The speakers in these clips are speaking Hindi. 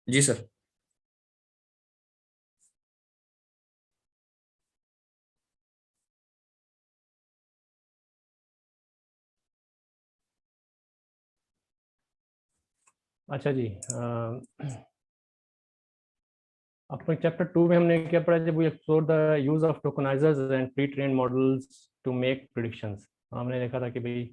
जी सर। अच्छा जी, अपने चैप्टर 2 में हमने क्या पढ़ा? जब we explore the use of tokenisers and pre trained models to make predictions. हमने देखा था कि भाई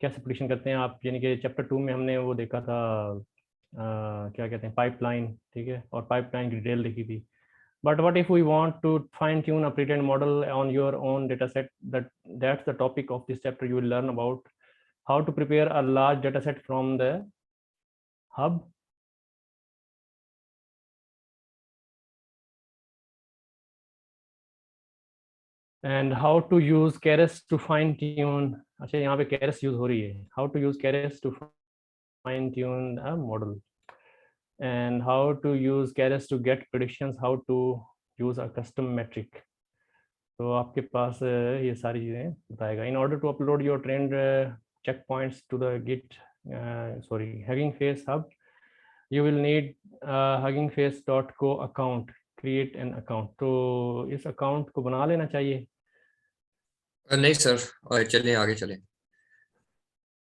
कैसे प्रिडिक्शन करते हैं आप, यानी कि चैप्टर 2 में हमने वो देखा था, क्या कहते हैं, पाइपलाइन, ठीक है, और पाइपलाइन की डिटेल देखी थी। But what if we want to fine tune a pretend model on your own data set? That's the topic of this chapter. You will learn about how to prepare a large data set from the hub, and how to use Keras to fine tune. अच्छा, यहाँ पे Keras यूज हो रही है. How to use Keras to fine tune a model, and how to use Keras to get predictions. How to use a custom metric. तो आपके पास ये सारी चीज़ें बताएगा. In order to upload your trained check points to the git Hugging Face hub, you will need huggingface.co account. Create an account. तो इस अकाउंट को बना लेना चाहिए. नहीं सर, और चलिए आगे चलें।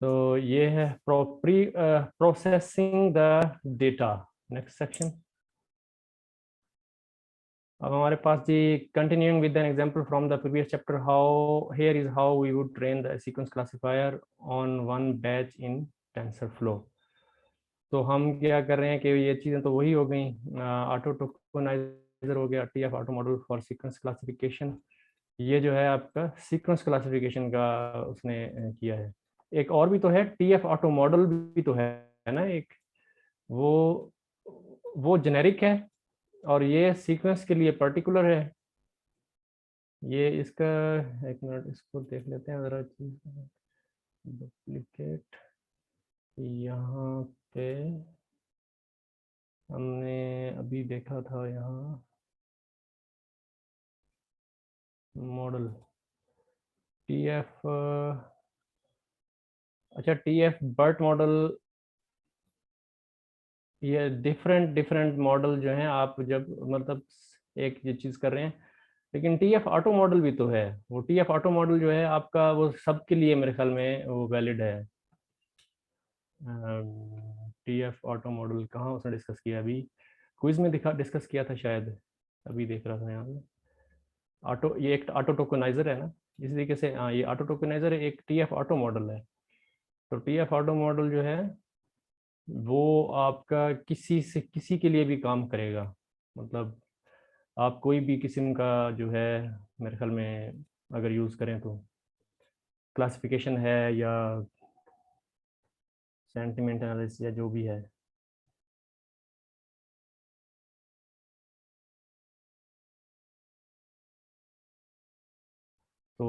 तो ये है processing the data. Next section. अब हमारे पास जी, continuing with an example from the previous chapter, how here is how we would train the sequence classifier on one batch in TensorFlow. तो हम क्या कर रहे हैं कि ये चीज़ें तो वही हो गई. ऑटो टोकनाइजर हो गया, T F auto model for sequence classification. ये जो है आपका सीक्वेंस क्लासिफिकेशन का उसने किया है. एक और भी तो है, टी एफ ऑटो मॉडल भी तो है ना एक. वो वो जेनेरिक है, और ये सीक्वेंस के लिए पर्टिकुलर है. ये इसका, एक मिनट इसको देख लेते हैं ज़रा चीज़. डुप्लीकेट. यहाँ पे हमने अभी देखा था, यहाँ मॉडल टी एफ. अच्छा, टी एफ बर्ट मॉडल. ये डिफरेंट डिफरेंट मॉडल जो हैं, आप जब मतलब एक ये चीज़ कर रहे हैं. लेकिन टी एफ ऑटो मॉडल भी तो है. वो टी एफ ऑटो मॉडल जो है आपका, वो सबके लिए मेरे ख्याल में वो वैलिड है. टी एफ ऑटो मॉडल कहाँ उसने डिस्कस किया? अभी क्विज में दिखा, डिस्कस किया था शायद. अभी देख रहा था यहाँ पे. ऑटो, ये एक ऑटो टोकनाइजर है ना. इसी तरीके से हाँ, ये ऑटो टोकनाइजर है, एक टी एफ ऑटो मॉडल है. तो टी एफ ऑटो मॉडल जो है, वो आपका किसी से किसी के लिए भी काम करेगा. मतलब आप कोई भी किस्म का जो है, मेरे ख्याल में अगर यूज़ करें तो, क्लासिफिकेशन है या सेंटिमेंट एनालिसिस या जो भी है. तो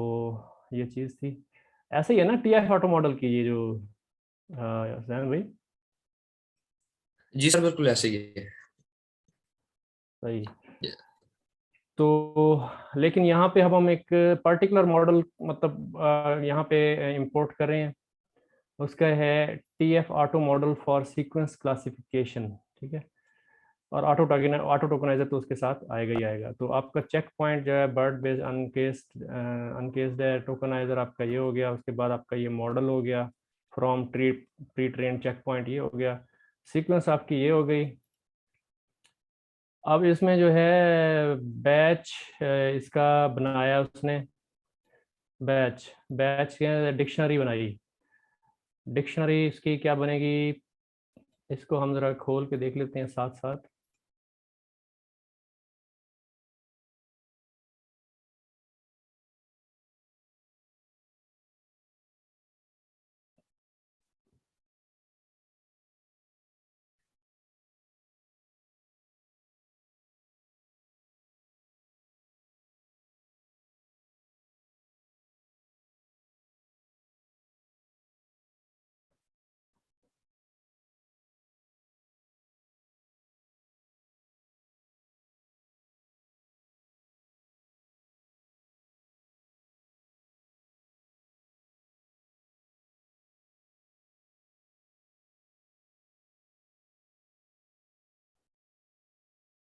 ये चीज़ थी. ऐसे ही है ना टी एफ ऑटो मॉडल की ये जो, सैन भाई. जी सर, बिल्कुल ऐसे ही है। सही. ये- तो लेकिन यहाँ पे अब हम एक पर्टिकुलर मॉडल, मतलब यहाँ पे इंपोर्ट कर रहे हैं. उसका है T F auto model for sequence classification. ठीक है. और ऑटो टोकनाइजर तो उसके साथ आएगा ही आएगा. तो आपका चेक पॉइंट जो है, बर्ड बेस्ड अनकेस्ड है, टोकनाइजर आपका ये हो गया. उसके बाद आपका ये मॉडल हो गया, from pre train checkpoint ये हो गया. सीक्वेंस आपकी ये हो गई. अब इसमें जो है बैच, इसका बनाया उसने. बैच बैच के डिक्शनरी बनाई. डिक्शनरी इसकी क्या बनेगी? इसको हम ज़रा खोल के देख लेते हैं साथ साथ.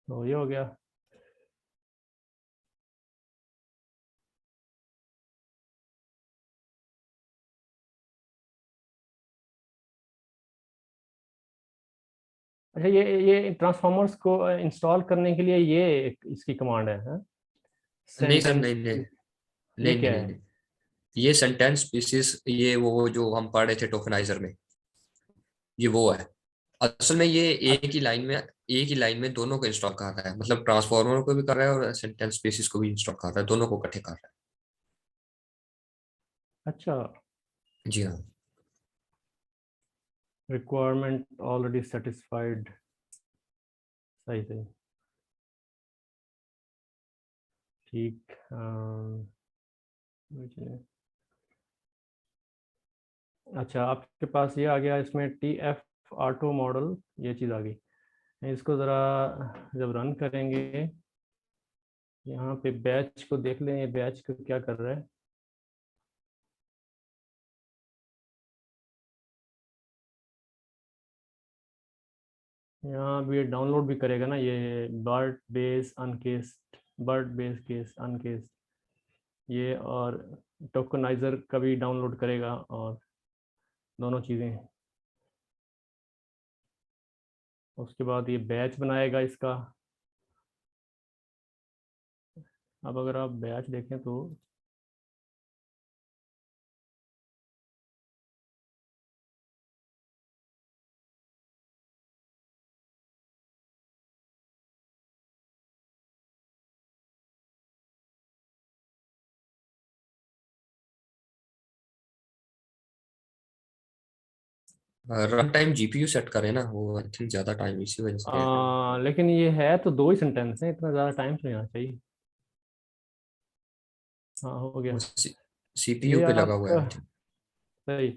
तो ये हो गया। अच्छा, ये ट्रांसफॉर्मर्स को इंस्टॉल करने के लिए ये इसकी कमांड है, हाँ? नहीं सर, सेंटेंस, नहीं नहीं, ये नहीं नहीं क्या नहीं है? नहीं। ये सेंटेंस स्पीसीज, ये वो जो हम पढ़ रहे थे टोकनाइजर में, ये वो है। असल में ये एक ही लाइन में दोनों को इंस्टॉल कर रहा है, मतलब ट्रांसफॉर्मर को भी कर रहा है और सेंटेंस स्पीसीज को भी इंस्टॉल कर रहा है, दोनों को इकट्ठे कर रहा अच्छा, है। जी हाँ। रिक्वायरमेंट ऑलरेडी सेटिस्फाइड, सही सही, ठीक। मुझे, अच्छा आपके पास ये आ गया, इसमें टी एफ ऑटो मॉडल, ये चीज़ आ गई। इसको ज़रा जब रन करेंगे, यहाँ पे बैच को देख लें, ये बैच को क्या कर रहा है। यहाँ भी ये डाउनलोड भी करेगा ना, ये BERT base uncased, BERT base cased uncased, ये और टोकनाइजर का भी डाउनलोड करेगा, और दोनों चीज़ें। उसके बाद ये बैच बनाएगा इसका। अब अगर आप बैच देखें तो रन टाइम जीपीयू सेट करे ना, वो आई थिंक ज्यादा टाइम इसी वजह से ले रहा है। लेकिन ये है तो दो ही सेंटेंस हैं, इतना ज़्यादा टाइम तो नहीं आना चाहिए। हाँ, हो गया। वो ये सीपीयू पे लगा हुआ है आपका आई थिंक। सही।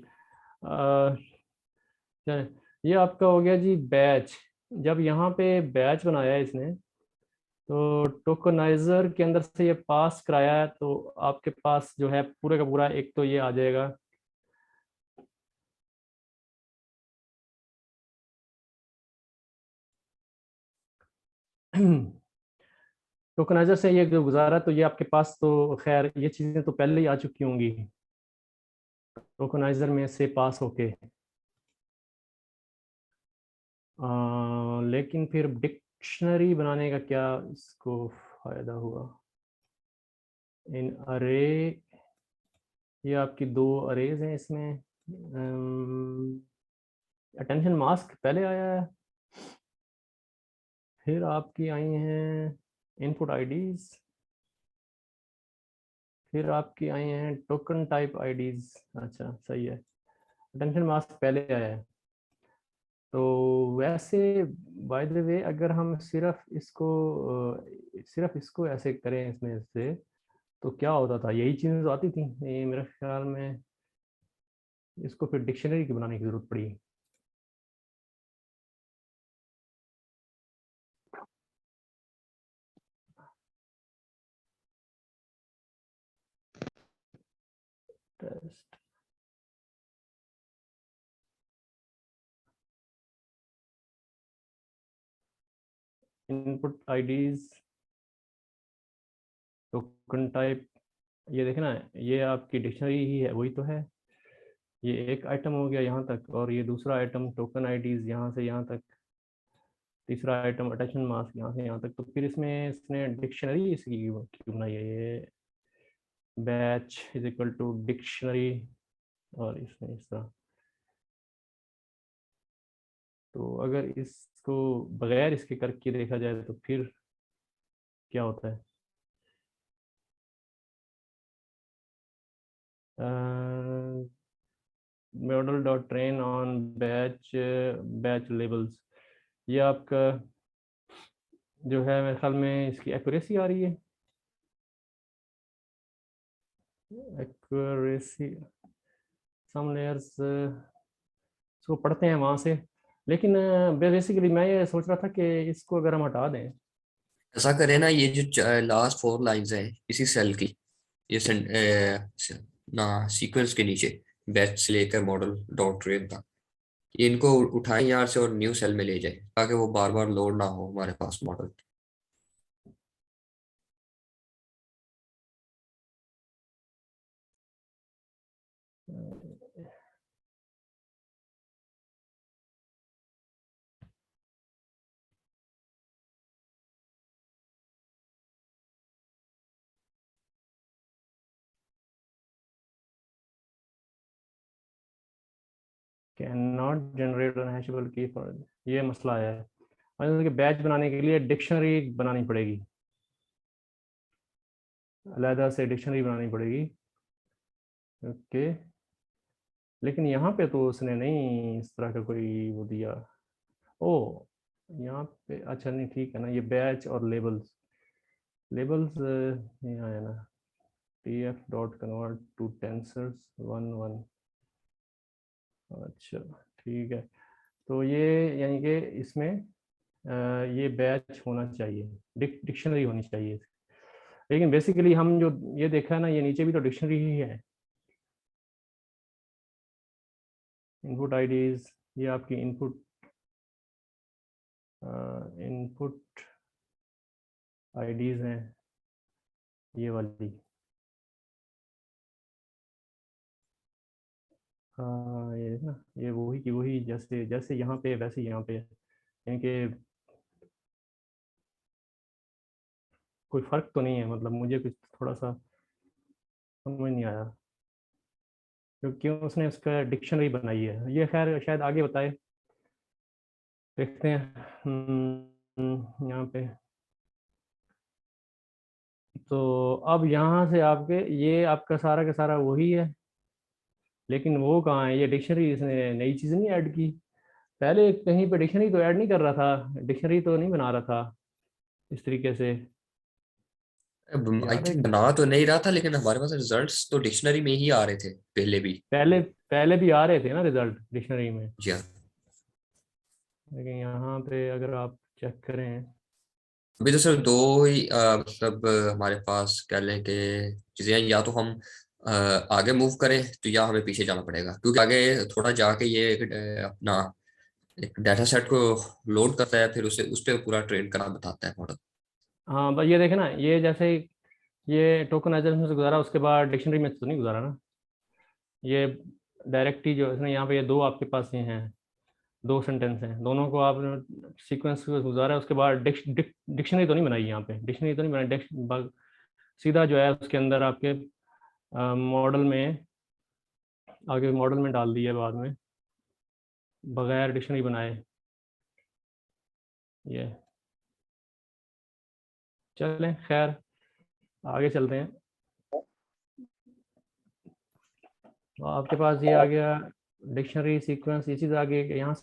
चलिए, ये आपका हो गया जी बैच। जब यहाँ पे बैच बनाया है इसने, तो टोकनाइजर के अंदर से ये पास कराया है, तो आपके पास जो है पूरे का पूरा एक तो ये आ जाएगा। टोकनाइजर से ये जो गुजारा, तो ये आपके पास तो खैर ये चीज़ें तो पहले ही आ चुकी होंगी टोकनाइजर में से पास होके। लेकिन फिर डिक्शनरी बनाने का क्या इसको फायदा हुआ? इन अरे, ये आपकी दो अरेज हैं इसमें। अटेंशन मास्क पहले आया है, फिर आपकी आई हैं इनपुट आईडीज, फिर आपकी आई हैं टोकन टाइप आईडीज। अच्छा सही है, अटेंशन मास्क पहले आया है। तो वैसे बाय द वे, अगर हम सिर्फ इसको ऐसे करें इसमें से, तो क्या होता था, यही चीज़ें तो आती थी ये मेरे ख्याल में। इसको फिर डिक्शनरी की बनाने की जरूरत पड़ी। Test input IDs, token type, ये देखना ये आपकी डिक्शनरी ही है, वही तो है। ये एक आइटम हो गया यहाँ तक, और ये दूसरा आइटम टोकन आईडीज यहाँ से यहाँ तक, तीसरा आइटम अटैचमेंट मास्क यहाँ से यहाँ तक। तो फिर इसमें इसने डिक्शनरी इसकी क्यों बनाई है? ये batch is equal to dictionary, और इसमें इस तरह। तो अगर इसको बगैर इसके करके देखा जाए तो फिर क्या होता है? Model dot train on batch, batch labels, ये आपका जो है मेरे ख्याल में इसकी एक्यूरेसी आ रही है। एक्यूरेसी, सम लेयर्स, इसको पढ़ते हैं वहाँ से। लेकिन बेसिकली मैं ये सोच रहा था कि इसको अगर हम हटा दें। ऐसा करें ना, ये जो लास्ट 4 लाइंस हैं इसी सेल की, ये ना सीक्वेंस के नीचे, बैच से लेकर मॉडल डॉट ट्रेन तक, ये इनको उठाएं यहाँ से और न्यू सेल में ले जाएं, ताकि वो बार बार लोड ना हो हमारे पास model. Can not generate an hashable key for, ये मसला आया है। मतलब कि बैच बनाने के लिए डिक्शनरी बनानी पड़ेगी, अलहदा से डिक्शनरी बनानी पड़ेगी। ओके, लेकिन यहाँ पे तो उसने नहीं इस तरह का कोई वो दिया। ओ, यहाँ पे अच्छा नहीं, ठीक है ना, ये बैच और लेबल्स, लेबल्स यहाँ है ना, tf dot convert to tensors 1 1। अच्छा ठीक है, तो ये यानी कि इसमें ये बैच होना चाहिए, डिक्शनरी होनी चाहिए। लेकिन बेसिकली हम जो ये देखा है ना, ये नीचे भी तो डिक्शनरी ही है। इनपुट आईडीज, ये आपकी इनपुट आईडीज हैं, ये वाली। हाँ ये ना, ये वही की वही, जैसे जैसे यहाँ पे वैसे यहाँ पे, यानी कि कोई फ़र्क तो नहीं है, मतलब मुझे कुछ थोड़ा सा समझ नहीं आया क्योंकि उसने उसका डिक्शनरी बनाई है। ये खैर शायद आगे बताए, देखते हैं। यहाँ पे तो अब यहाँ से आपके ये आपका सारा का सारा वही है, लेकिन वो कहाँ है, ये डिक्शनरी इसने नई चीज़ नहीं ऐड की। पहले कहीं पे डिक्शनरी तो ऐड नहीं कर रहा था, डिक्शनरी तो नहीं बना रहा था इस तरीके से आई यार। थिंक बना तो नहीं रहा था, लेकिन हमारे पास रिजल्ट्स तो डिक्शनरी में ही आ रहे थे पहले भी। पहले पहले भी आ रहे थे ना रिजल्ट डिक्शनरी में, जी हाँ। लेकिन यहाँ पे अगर आप चेक करें। अभी तो सिर्फ दो ही मतलब हमारे पास कह लें कि चीजें हैं, या तो हम आगे मूव करें तो या हमें पीछे जाना पड़ेगा, क्योंकि आगे थोड़ा जाके ये एक, अपना एक डाटा सेट को लोड करता है, फिर उसे उस पर पूरा ट्रेन करना बताता है मॉडल। हाँ बस ये देखे ना, ये जैसे ये टोकनाइजेशन से गुजारा, उसके बाद डिक्शनरी में तो नहीं गुजारा ना। ये डायरेक्ट ही जो इसने यहाँ पे, ये दो आपके पास ये हैं, दो सेंटेंस हैं, दोनों को आपने सीक्वेंस गुजारा है, उसके बाद डिक्शनरी तो नहीं बनाई यहाँ पे, डिक्शनरी तो नहीं बनाई, सीधा जो है उसके अंदर आपके मॉडल में, आगे मॉडल में डाल दिया बाद में, बगैर डिक्शनरी बनाए ये। चलें खैर, आगे चलते हैं। तो आपके पास ये आ गया डिक्शनरी सीक्वेंस, ये चीज़ आ गई, यहाँ